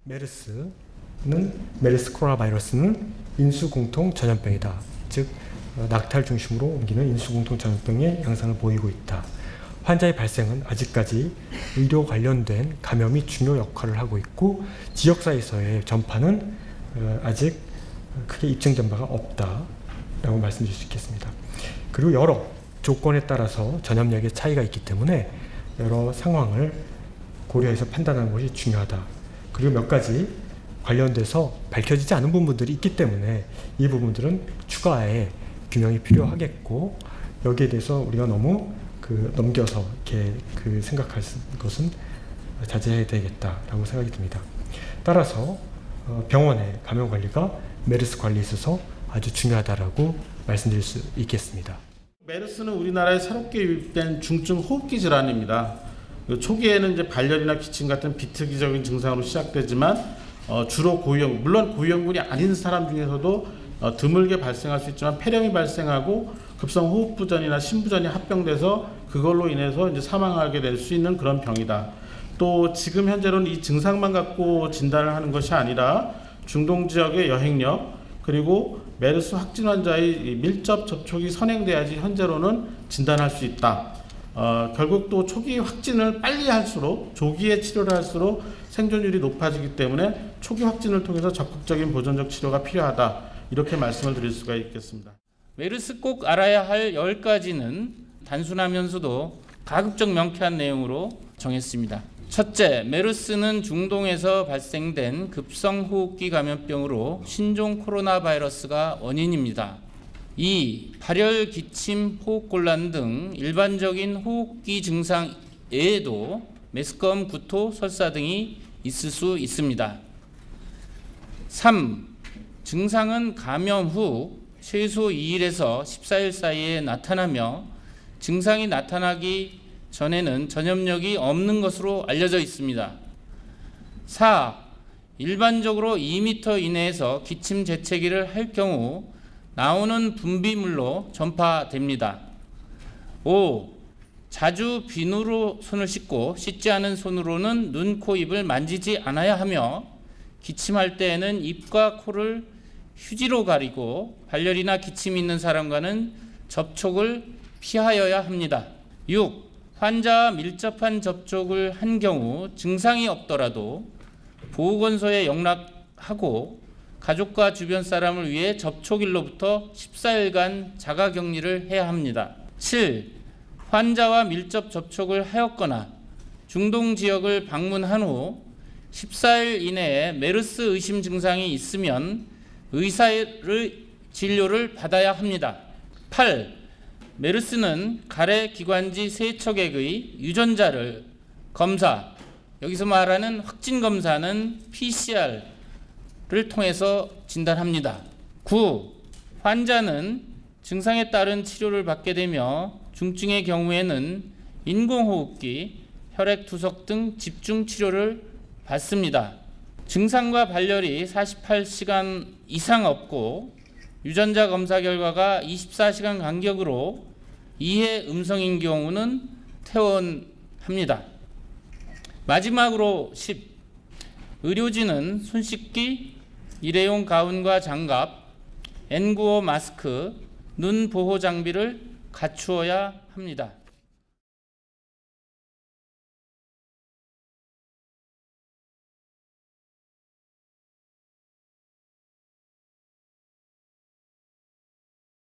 메르스 코로나 바이러스는 인수공통 전염병이다. 즉 낙타를 중심으로 옮기는 인수공통 전염병의 양상을 보이고 있다. 환자의 발생은 아직까지 의료 관련된 감염이 중요 역할을 하고 있고 지역사회에서의 전파는 아직 크게 입증된 바가 없다라고 말씀드릴 수 있겠습니다. 그리고 여러 조건에 따라서 전염력의 차이가 있기 때문에 여러 상황을 고려해서 판단하는 것이 중요하다. 그리고 몇 가지 관련돼서 밝혀지지 않은 부분들이 있기 때문에 이 부분들은 추가의 규명이 필요하겠고 여기에 대해서 우리가 너무 넘겨서 이렇게 생각할 것은 자제해야 되겠다라고 생각이 듭니다. 따라서 병원의 감염 관리가 메르스 관리에 있어서 아주 중요하다라고 말씀드릴 수 있겠습니다. 메르스는 우리나라에 새롭게 유입된 중증 호흡기 질환입니다. 초기에는 이제 발열이나 기침 같은 비특이적인 증상으로 시작되지만 주로 물론 고위험군이 아닌 사람 중에서도 드물게 발생할 수 있지만 폐렴이 발생하고 급성 호흡부전이나 심부전이 합병돼서 그걸로 인해서 이제 사망하게 될 수 있는 그런 병이다. 또 지금 현재로는 이 증상만 갖고 진단을 하는 것이 아니라 중동 지역의 여행력 그리고 메르스 확진 환자의 밀접 접촉이 선행돼야지 현재로는 진단할 수 있다. 결국 또 초기 확진을 빨리 할수록 조기에 치료를 할수록 생존율이 높아지기 때문에 초기 확진을 통해서 적극적인 보존적 치료가 필요하다. 이렇게 말씀을 드릴 수가 있겠습니다. 메르스 꼭 알아야 할 10가지는 단순하면서도 가급적 명쾌한 내용으로 정했습니다. 첫째, 메르스는 중동에서 발생된 급성호흡기 감염병으로 신종 코로나 바이러스가 원인입니다. 2. 발열, 기침, 호흡곤란 등 일반적인 호흡기 증상 외에도 메스꺼움, 구토, 설사 등이 있을 수 있습니다. 3. 증상은 감염 후 최소 2일에서 14일 사이에 나타나며 증상이 나타나기 전에는 전염력이 없는 것으로 알려져 있습니다. 4. 일반적으로 2m 이내에서 기침 재채기를 할 경우 나오는 분비물로 전파됩니다. 5. 자주 비누로 손을 씻고 씻지 않은 손으로는 눈, 코, 입을 만지지 않아야 하며 기침할 때에는 입과 코를 휴지로 가리고 발열이나 기침이 있는 사람과는 접촉을 피하여야 합니다. 6. 환자와 밀접한 접촉을 한 경우 증상이 없더라도 보건소에 연락하고 가족과 주변 사람을 위해 접촉일로부터 14일간 자가격리를 해야 합니다. 7. 환자와 밀접 접촉을 하였거나 중동 지역을 방문한 후 14일 이내에 메르스 의심 증상이 있으면 의사의 진료를 받아야 합니다. 8. 메르스는 가래 기관지 세척액의 유전자를 검사, 여기서 말하는 확진 검사는 PCR를 통해서 진단합니다. 9. 환자는 증상에 따른 치료를 받게 되며 중증의 경우에는 인공호흡기, 혈액투석 등 집중 치료를 받습니다. 증상과 발열이 48시간 이상 없고 유전자 검사 결과가 24시간 간격으로 이해 음성인 경우는 퇴원합니다. 마지막으로 10. 의료진은 손 씻기, 일회용 가운과 장갑, N95 마스크, 눈 보호 장비를 갖추어야 합니다.